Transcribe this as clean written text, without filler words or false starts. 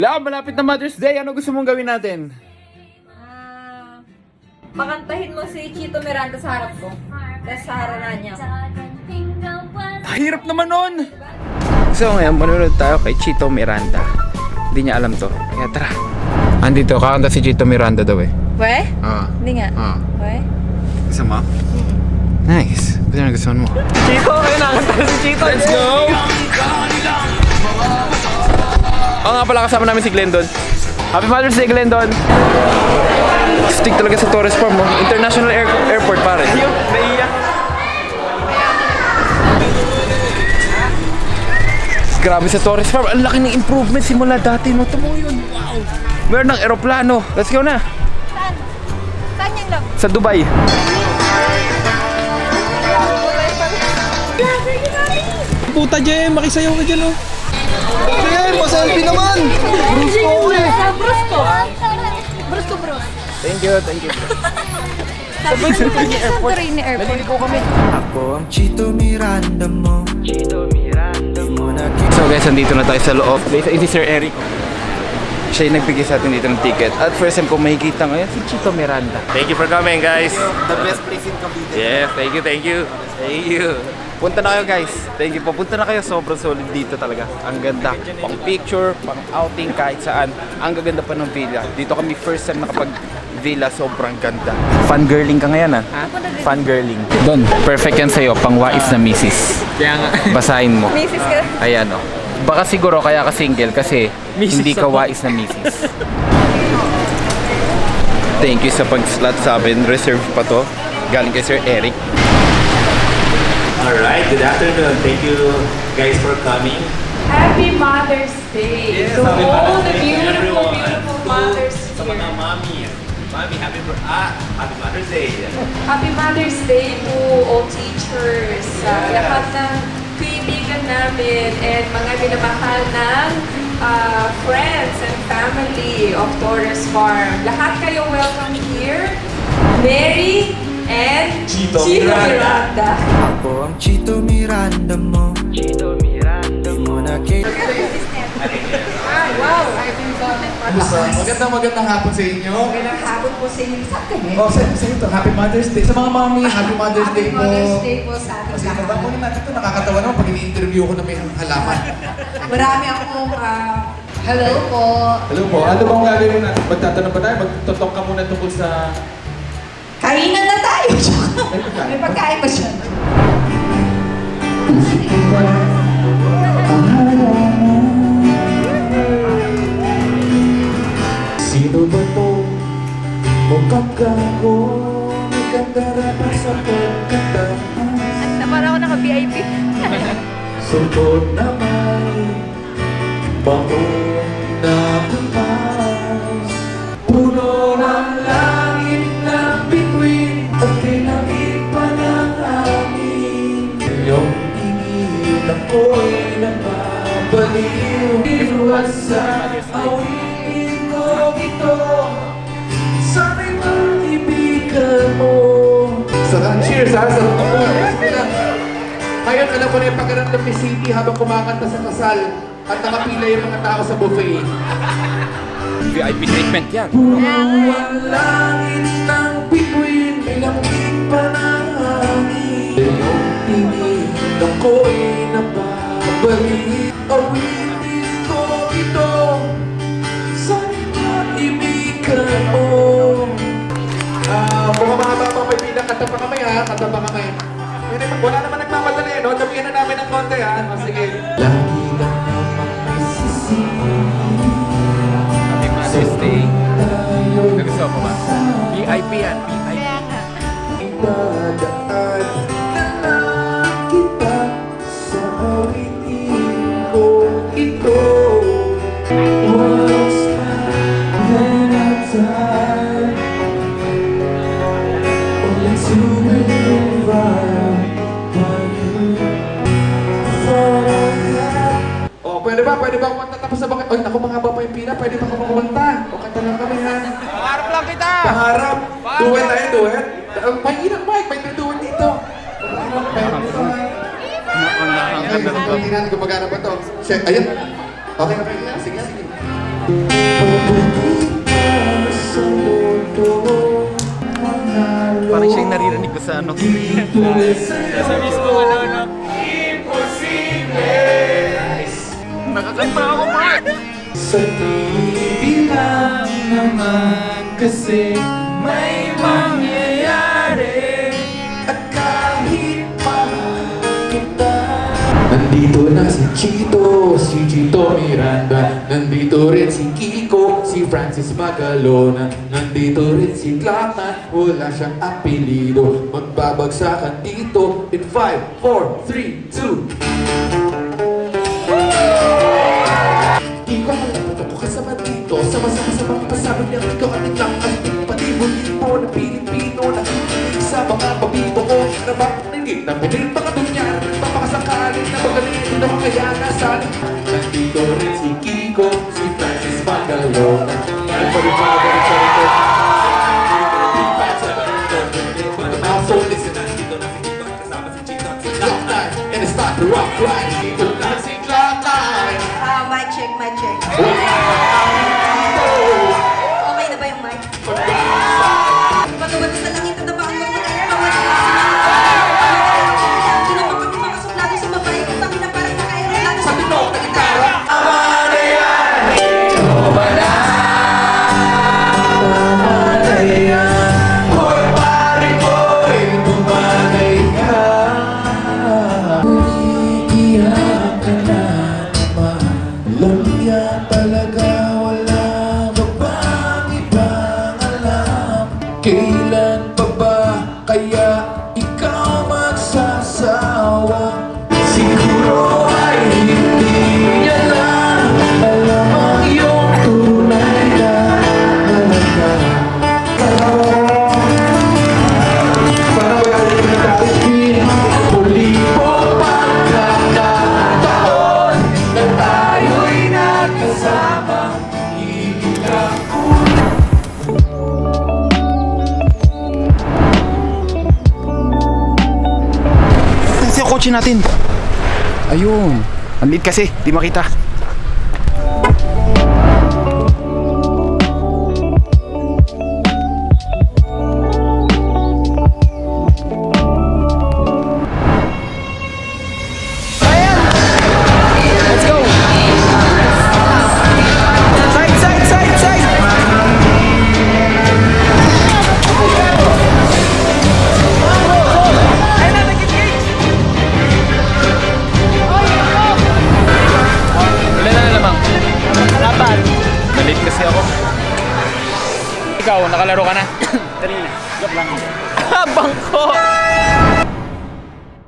Malapit na Mother's Day. Ano gusto mong gawin natin? Pakantahin mo si Chito Miranda sa harap ko. Tapos sa haranan niya. Hirap naman nun! So ngayon, manunod tayo kay Chito Miranda. Hindi niya alam to. Kaya tara. Andito, kakanta si Chito Miranda daw eh. We? Hindi nga. We? Gusto mo? Nice. Gusto mo? Chito, kayo nakanta si Chito. Let's go! Oo nga pala, kasama namin si Glendon. Happy Mother's Day, Glendon! Stick talaga sa Torres Farm mo. International Airport, pare. Ayun, naiiyak. Grabe sa Torres Farm. Ang laki ng improvement simula dati. No? Tamo yun. Wow! Meron ng aeroplano. Let's go na. Saan? Saan yan lang? Sa Dubai. Puta Jem, makisayaw ka dyan oh. Jem, pa-selfie naman! Bruce ko eh! Brusko! Brusko, bro. Thank you, thank you. Santorini Airport. Naliliko kami. Ako ang Chito Miranda mo. So guys, andito na tayo sa loob. This is Sir Eric. Siya yung nagbigay sa atin dito ng ticket. At first time ko makikita ngayon si Chito Miranda. Thank you for coming, guys. The best place in Cavite. Yeah, thank you, thank you. Thank you. Punta na kayo guys. Thank you po. Punta na kayo. Sobrang solid dito talaga. Ang ganda. Pang picture, pang outing, kahit saan. Ang gaganda pa ng villa. Dito kami first time nakapag-villa. Sobrang ganda. Fangirling ka ngayon Fangirling. Don, perfect yan sa'yo. Pang wais na misis. Kaya nga. Basahin mo. Misis ka. Ayan o. Baka siguro kaya ka single kasi hindi ka wais na misis. Thank you sa pag-slot sa amin. Reserve pa to. Galing kay Sir Eric. Alright, good afternoon. Thank you guys for coming. Happy Mother's Day Yes, to happy all Mother's the Day, beautiful, everyone. beautiful mothers Sa mga here. mommy. Mommy, happy Mother's Day. Happy Mother's Day to all teachers, lahat ng kaibigan namin, and mga minamahal ng friends and family of Torres Farm. Lahat kayo welcome here. Mary and Chito Miranda. Ako ang Chito Miranda mo. Di mo na Wow! Magandang hapon sa inyo. Magandang hapon po sa inyo. Saan kami? Oh, sa ito, Happy Mother's Day. Sa mga mommy, Happy Mother's Day Happy po. Mother's Day po sa ating Kasi lahat. nabangunin natin ito, nakakatawa naman pag ini-interview ko na may halaman. Marami akong hello po. Hello po, ano bang gagawin natin? Magtatanong ba tayo? Magtotok ka muna tungkol sa... Kainan na tayo. May pagkain ba siya? Sino ba to? Mukhang kako. May kandara pa sa pagkataas. Para ako naka-VIP. Sugod na may baong na bumas. Puno ng langit ng bituin at kinakit pa ng hangin. Iyong tingin ako'y nababaliw. Inuwasan awitin ko ito. Sana'y maibigan mo. Cheers ha! Sa ngayon, alam mo na yung pakiramdam ni Cindy habang kumakanta sa kasal at nakapila yung mga tao sa buffet. VIP treatment yan. Ang langit ng bituin, ilangin pa ng hangin. Iyong tingin ako'y nababalik. Awitin ko ito, sa'yo maibigan mo. Mga mahaba pa may bilang, kanta pa kami ha, kanta pa kami. Wala naman nagmamadali, no? Damihan na namin ng konti ha. O sige. Lagi lang naman may sisipin. Happy Mother's Day. Nagustuhan mo ba? VIP yan, VIP. Dadaan na lang kita sa awitin ko ito. Once and a time, oh, let's do it right by you. Oh, pwede ba? Pwede ba ako magtatapos sa bakit? Ay, naku, mahaba pa yung pila. Pwede ba ako kumanta? O, kanta lang kami ha. Pangarap lang kita! Pangarap. Duet tayo, duet. Pahinginan, Mike. May duet dito. Ang ganda ng natin kung magana ba to. Ayun. Okay, okay. Sige, sige. Parang siyang naririnig ko sa ano. Sa mismo ano. Nakakanta ako pa! Sa TV lang naman kasi may mangyayari. At kahit pa kita, nandito na si Chito, si Chito Miranda. Nandito rin si Kiko, si Francis Magalona. Nandito rin si Glatan, wala siyang apelido. Magbabagsakan dito in 5, 4, 3, 2. Ikaw ang natutupo kasama dito. Sama-sama sa mga pasabi niya. Ikaw ang naglang at pati-libo na Pilipino. Nakikinig sa mga pabito ko. Na bakit na pilit mga dunya. Nagpapakasakaling na magaling na kaya nasaling. Nandito rin si Kiko, si Francis Magalona. Nagpalipagan sa ito. Also listen, nandito na si Kiko at kasama si Chito at si Glatan. And it's not the rock line. Dito na si Glatan. Mic check, mic check. Okay na ba yung mic? Pagkawalis na lang ito na baka naman sino pa kami mga suplado sa babae kung kami na parang nakairap sa Tunog na gitara. Hoy pare boy, bumanay ka. Umiiyak ka na naman. Lumya talaga, wala ka bang ibang alam? Kailan pa ba kaya ikaw magsasawa? Siguro ay hindi niya lang alam ang iyong tunay na halaga. Para wala rin natin Pulipong pagkakataon na tayo'y nagkasama. Iiyak ko. Kasi yung kotse natin. Ayun. Ang liit kasi, di makita. Let's go! Side, side, side, side! Wala na lamang. Dapat. Nalit kasi ako. Ikaw, nakalaro ka na? Kanina. Joke lang. Bangko!